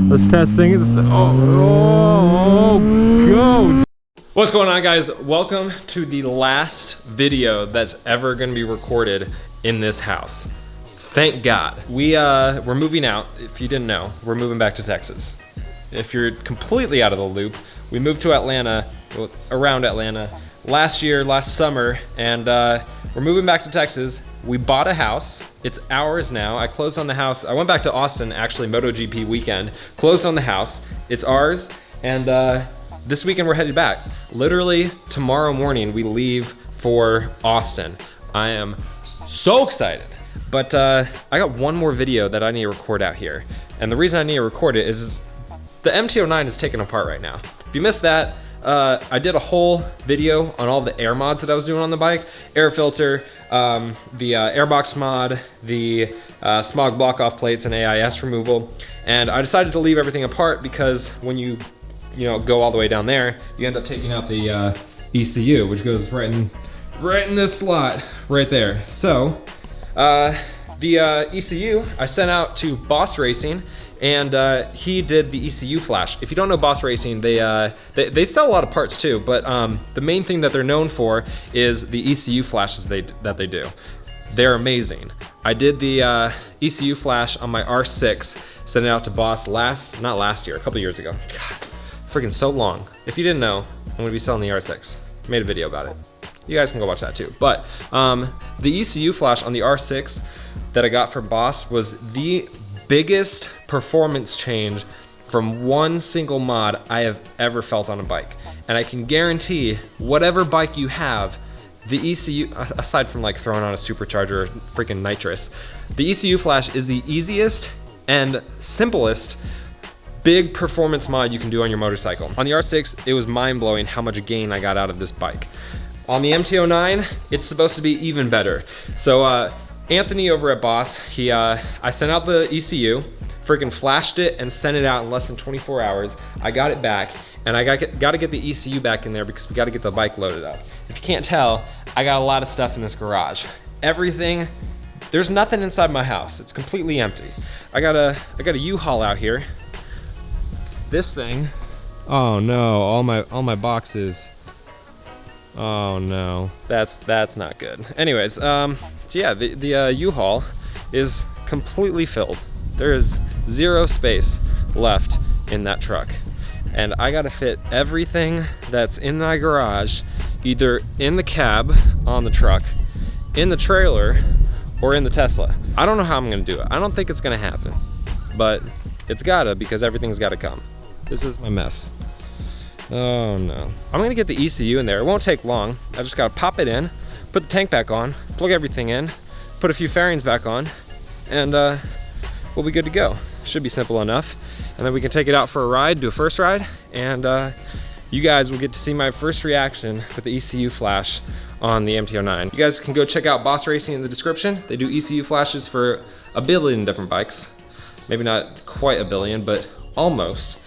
Let's test things. Oh, go! What's going on, guys? Welcome to the last video that's ever gonna be recorded in this house. Thank God. We're moving out. If you didn't know, we're moving back to Texas. If you're completely out of the loop, we moved to Atlanta, around Atlanta, last summer, and we're moving back to Texas. We bought a house. It's ours now. I closed on the house. I went back to Austin, actually, MotoGP weekend, closed on the house. It's ours, and this weekend we're headed back. Literally tomorrow morning we leave for Austin. I am so excited. But I got one more video that I need to record out here. And the reason I need to record it is the MT-09 is taken apart right now. If you missed that, I did a whole video on all the air mods that I was doing on the bike. Air filter, the airbox mod, the smog block off plates and AIS removal. And I decided to leave everything apart because when you go all the way down there, you end up taking out the ECU, which goes right in this slot right there. So the ECU I sent out to BAUCE Racing, and he did the ECU flash. If you don't know BAUCE Racing, they sell a lot of parts too, but the main thing that they're known for is the ECU flashes that they do. They're amazing. I did the ECU flash on my R6, sent it out to BAUCE not last year, a couple years ago. God, freaking so long. If you didn't know, I'm gonna be selling the R6. I made a video about it. You guys can go watch that too. But the ECU flash on the R6 that I got from BAUCE was the biggest performance change from one single mod I have ever felt on a bike. And I can guarantee whatever bike you have, the ECU, aside from like throwing on a supercharger or freaking nitrous, the ECU flash is the easiest and simplest big performance mod you can do on your motorcycle. On the R6, it was mind-blowing how much gain I got out of this bike. On the MT-09, it's supposed to be even better. So Anthony over at BAUCE, I sent out the ECU, freaking flashed it and sent it out in less than 24 hours. I got it back, and I got to get the ECU back in there because we got to get the bike loaded up. If you can't tell, I got a lot of stuff in this garage. Everything, there's nothing inside my house. It's completely empty. I got a U-Haul out here. This thing, oh no, all my boxes. Oh no, that's not good. Anyways, so yeah, the U-Haul is completely filled. There is zero space left in that truck. And I gotta fit everything that's in my garage, either in the cab on the truck, in the trailer, or in the Tesla. I don't know how I'm gonna do it. I don't think it's gonna happen, but it's gotta, because everything's gotta come. This is my mess. Oh no. I'm gonna get the ECU in there. It won't take long. I just gotta pop it in, put the tank back on, plug everything in, put a few fairings back on, and we'll be good to go. Should be simple enough. And then we can take it out for a ride, do a first ride, and you guys will get to see my first reaction with the ECU flash on the MT-09. You guys can go check out BAUCE Racing in the description. They do ECU flashes for a billion different bikes. Maybe not quite a billion, but almost.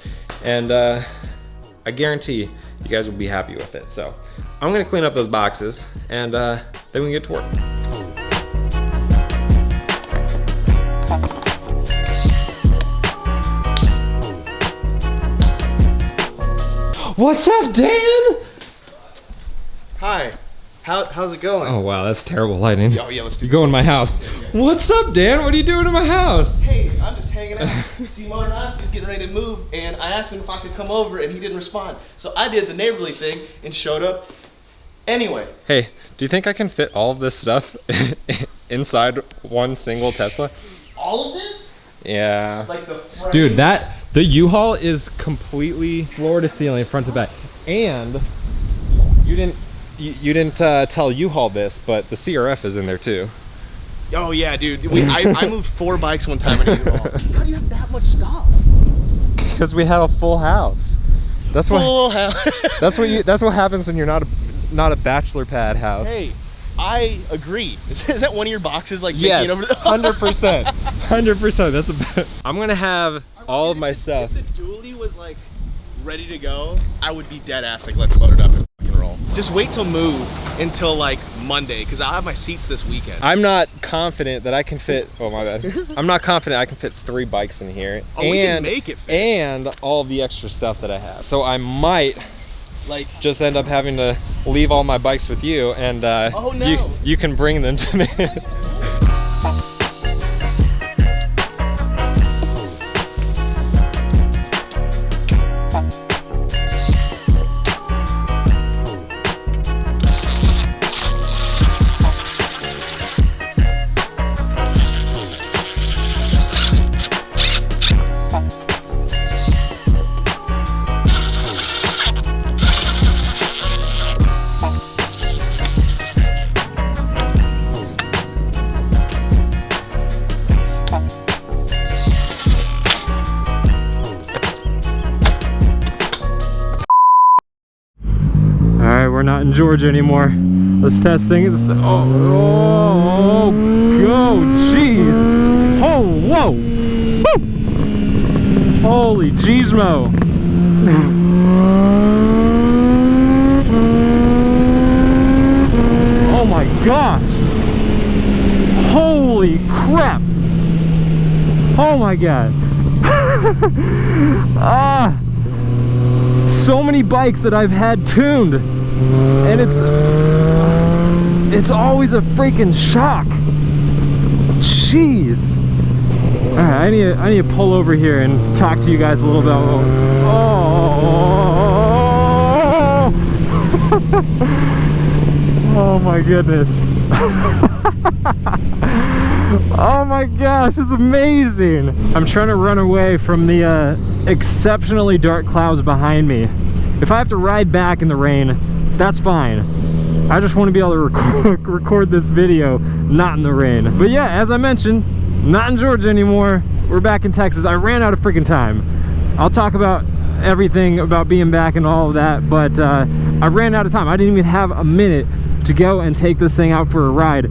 And I guarantee you guys will be happy with it. So I'm gonna clean up those boxes, and then we can get to work. What's up, Dan? Hi. How's it going? Oh wow, that's terrible lighting. Oh yeah, let's do it. You go in my house. What's up, Dan? What are you doing in my house? Hey, I'm just hanging out. See, Motonosity's getting ready to move, and I asked him if I could come over, and he didn't respond. So I did the neighborly thing and showed up. Anyway. Hey, do you think I can fit all of this stuff inside one single Tesla? All of this? Yeah. Like the frame? Dude, the U-Haul is completely floor to ceiling, front to back. And you didn't tell U-Haul this, but the CRF is in there too. Oh yeah, dude. I moved 4 bikes one time in a U-Haul. How do you have that much stuff? Because we had a full house. That's what happens when you're not a bachelor pad house. Hey, I agree. Is that one of your boxes like yes, over the 100%. 100%. That's about. I'm gonna have all of my stuff. If the dually was like ready to go, I would be dead ass like, let's load it up and fucking roll. Just wait till move until like Monday, because I'll have my seats this weekend. I'm not confident that I can fit, oh my bad. I'm not confident I can fit 3 bikes in here. Oh, we can make it fit. And all the extra stuff that I have. So I might like just end up having to leave all my bikes with you, and oh, no. you can bring them to me. We're not in Georgia anymore. Let's test things. Oh, go, jeez. Oh, whoa. Woo. Holy jeezmo. Oh my gosh. Holy crap. Oh my god. So many bikes that I've had tuned, and it's always a freaking shock. Jeez. All right, I need to pull over here and talk to you guys a little bit. Oh my goodness. Oh my gosh, it's amazing. I'm trying to run away from the exceptionally dark clouds behind me. If I have to ride back in the rain, that's fine. I just want to be able to record this video not in the rain. But yeah, as I mentioned, not in Georgia anymore. We're back in Texas. I ran out of freaking time. I'll talk about everything about being back and all of that, but I ran out of time. I didn't even have a minute to go and take this thing out for a ride,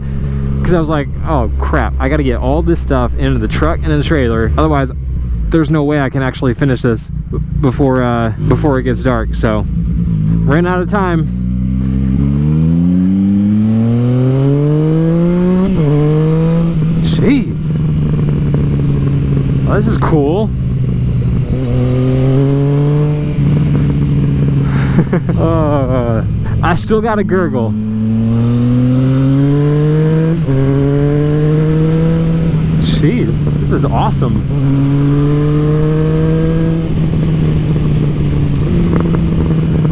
because I was like, oh crap, I gotta get all this stuff into the truck and in the trailer, otherwise there's no way I can actually finish this before it gets dark. So ran out of time. Jeez, well, this is cool. I still got a gurgle. Jeez, this is awesome.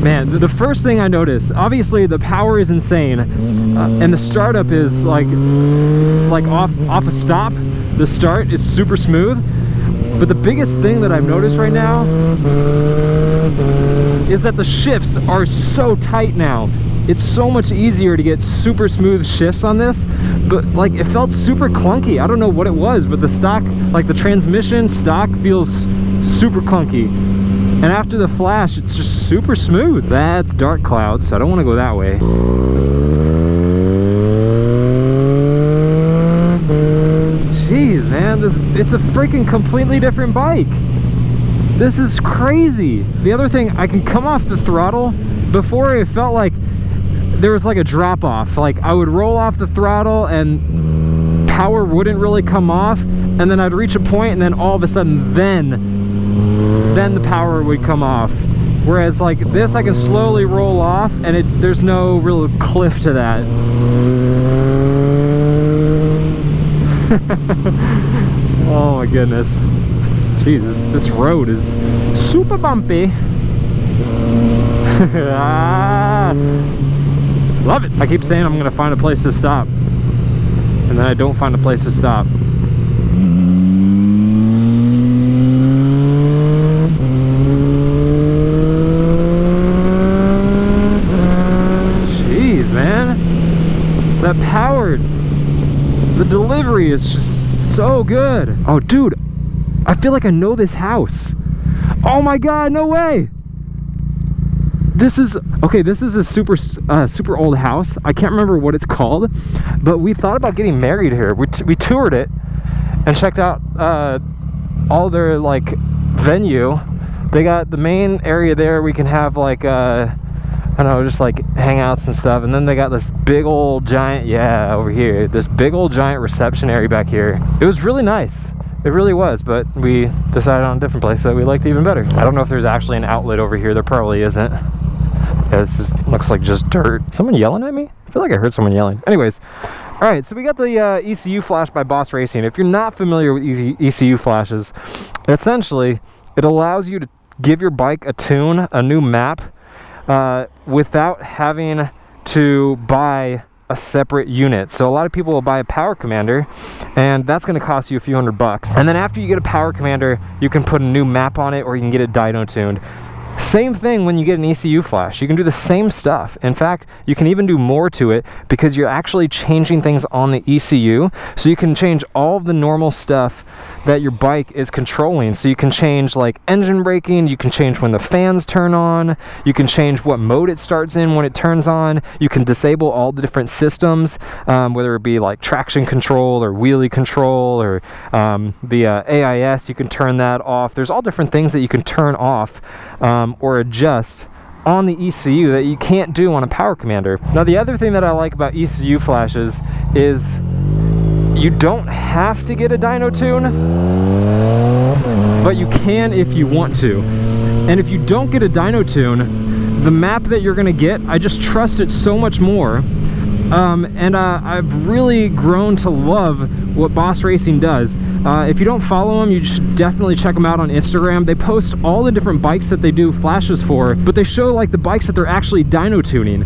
Man, the first thing I noticed, obviously the power is insane, and the startup is like off a stop. The start is super smooth, but the biggest thing that I've noticed right now is that the shifts are so tight now. It's so much easier to get super smooth shifts on this, but like it felt super clunky. I don't know what it was, but the stock, like the transmission stock, feels super clunky. And after the flash, it's just super smooth. That's dark clouds, so I don't want to go that way. Jeez, man, it's a freaking completely different bike. This is crazy. The other thing, I can come off the throttle. Before, it felt like there was like a drop off. Like I would roll off the throttle and power wouldn't really come off, and then I'd reach a point, and then all of a sudden then the power would come off. Whereas like this, I can slowly roll off, and there's no real cliff to that. Oh my goodness. Jesus, this road is super bumpy. Love it. I keep saying I'm gonna find a place to stop, and then I don't find a place to stop. Jeez, man, that power, the delivery is just so good. Oh dude, I feel like I know this house. Oh my god, no way. This is a super old house. I can't remember what it's called, but we thought about getting married here. We toured it and checked out all their like venue. They got the main area there. We can have like I don't know, just like hangouts and stuff. And then they got this big old giant, yeah, over here, this big old giant reception area back here. It was really nice. It really was, but we decided on a different place that we liked even better. I don't know if there's actually an outlet over here. There probably isn't. Yeah, this looks like just dirt. Someone yelling at me? I feel like I heard someone yelling. Anyways, all right, so we got the ECU flash by BAUCE Racing. If you're not familiar with ECU flashes, essentially, it allows you to give your bike a tune, a new map, without having to buy a separate unit. So a lot of people will buy a power commander, and that's going to cost you a few $100. And then after you get a power commander, you can put a new map on it, or you can get it dyno tuned. Same thing when you get an ECU flash. You can do the same stuff. In fact, you can even do more to it because you're actually changing things on the ECU. So you can change all of the normal stuff that your bike is controlling. So you can change like engine braking, you can change when the fans turn on, you can change what mode it starts in when it turns on, you can disable all the different systems, whether it be like traction control or wheelie control or the AIS, you can turn that off. There's all different things that you can turn off or adjust on the ECU that you can't do on a power commander. Now the other thing that I like about ECU flashes is you don't have to get a dyno tune, but you can if you want to. And if you don't get a dyno tune, the map that you're gonna get, I just trust it so much more. I've really grown to love what BAUCE Racing does. If you don't follow them, you should definitely check them out on Instagram. They post all the different bikes that they do flashes for, but they show like the bikes that they're actually dyno tuning.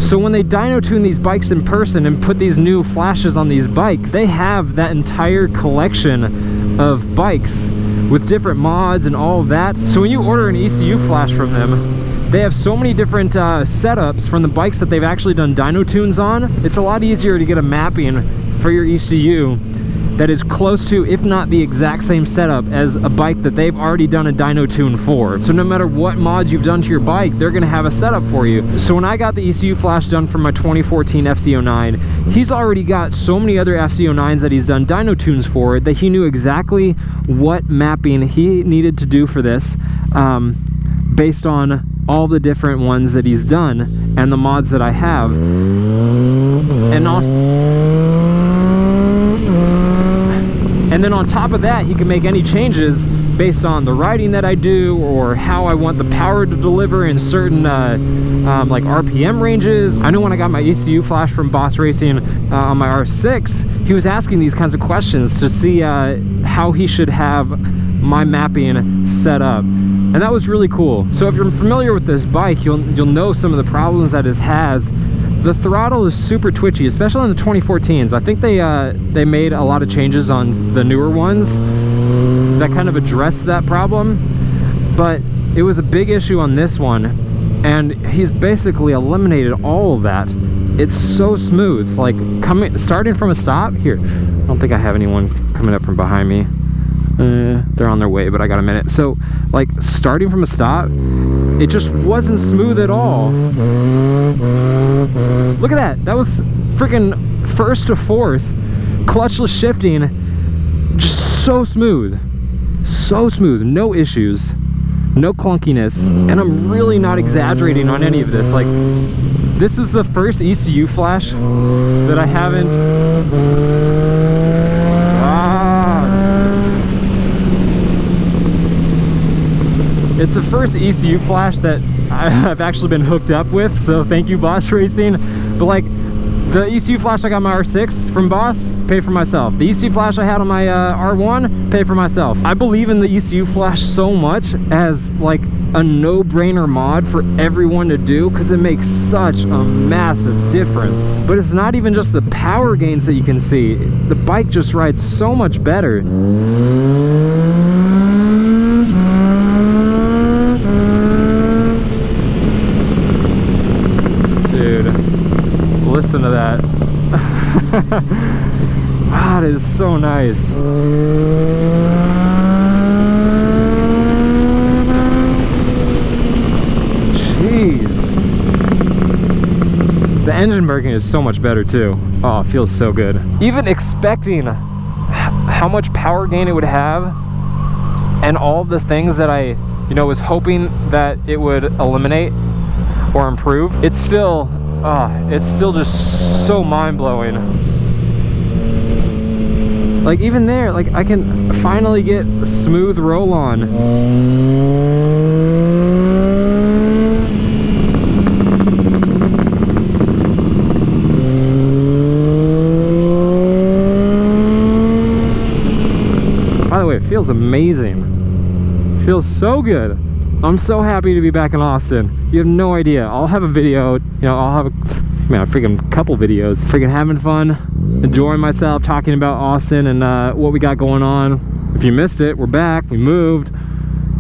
So when they dyno tune these bikes in person and put these new flashes on these bikes, they have that entire collection of bikes with different mods and all of that. So when you order an ECU flash from them, they have so many different setups from the bikes that they've actually done dyno tunes on. It's a lot easier to get a mapping for your ECU that is close to, if not the exact same setup as a bike that they've already done a dyno tune for. So no matter what mods you've done to your bike, they're gonna have a setup for you. So when I got the ECU flash done for my 2014 FZ-09, he's already got so many other FZ-09s that he's done dyno tunes for that he knew exactly what mapping he needed to do for this, based on all the different ones that he's done and the mods that I have. And then on top of that, he can make any changes based on the riding that I do or how I want the power to deliver in certain like RPM ranges. I know when I got my ECU flash from BAUCE Racing on my R6, he was asking these kinds of questions to see how he should have my mapping set up. And that was really cool. So if you're familiar with this bike, you'll know some of the problems that it has. The throttle is super twitchy, especially on the 2014s. I think they made a lot of changes on the newer ones that kind of addressed that problem, but it was a big issue on this one, and he's basically eliminated all of that. It's so smooth. Like starting from a stop here. I don't think I have anyone coming up from behind me. They're on their way, but I got a minute. So like starting from a stop, it just wasn't smooth at all. Look at that. That was freaking first to fourth, clutchless shifting, just so smooth. So smooth, no issues, no clunkiness. And I'm really not exaggerating on any of this. Like, this is the first ECU flash that I haven't it's the first ECU flash that I've actually been hooked up with, so thank you, BAUCE Racing. But like, the ECU flash I got on my R6 from BAUCE, paid for myself. The ECU flash I had on my R1, paid for myself. I believe in the ECU flash so much as like a no-brainer mod for everyone to do, because it makes such a massive difference. But it's not even just the power gains that you can see. The bike just rides so much better. Listen to that. Wow, it is so nice. Jeez. The engine braking is so much better too. Oh, it feels so good. Even expecting how much power gain it would have and all of the things that I was hoping that it would eliminate, or improve, it's still just so mind-blowing. Like even there, like I can finally get a smooth roll on. By the way, it feels amazing. It feels so good. I'm so happy to be back in Austin. You have no idea. I'll have a video, you know, I'll have a freaking couple videos. Freaking having fun, enjoying myself, talking about Austin and what we got going on. If you missed it, we're back, we moved,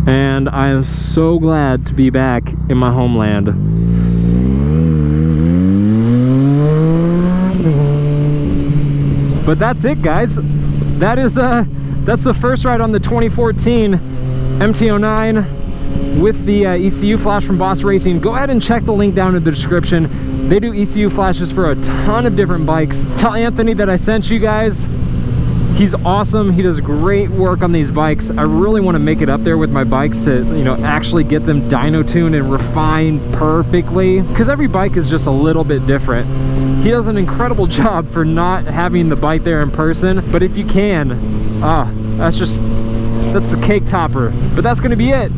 and I am so glad to be back in my homeland. But that's it, guys. That's the first ride on the 2014 MT-09 with the ECU flash from BAUCE Racing. Go ahead and check the link down in the description. They do ECU flashes for a ton of different bikes. Tell Anthony that I sent you guys. He's awesome. He does great work on these bikes. I really want to make it up there with my bikes to, you know, actually get them dyno tuned and refined perfectly, because every bike is just a little bit different. He does an incredible job for not having the bike there in person, but if you can, that's the cake topper. But that's going to be it.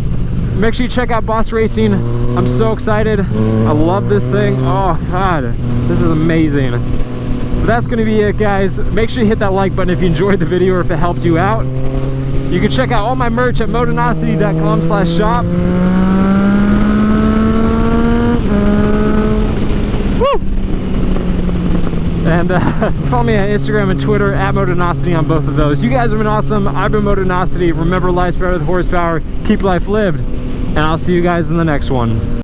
Make sure you check out BAUCE Racing. I'm so excited. I love this thing. Oh God, this is amazing. But that's going to be it, guys. Make sure you hit that like button if you enjoyed the video or if it helped you out. You can check out all my merch at motonosity.com/shop. Woo! And follow me on Instagram and Twitter at Motonosity on both of those. You guys have been awesome. I've been Motonosity. Remember, life's better with horsepower. Keep life lived. And I'll see you guys in the next one.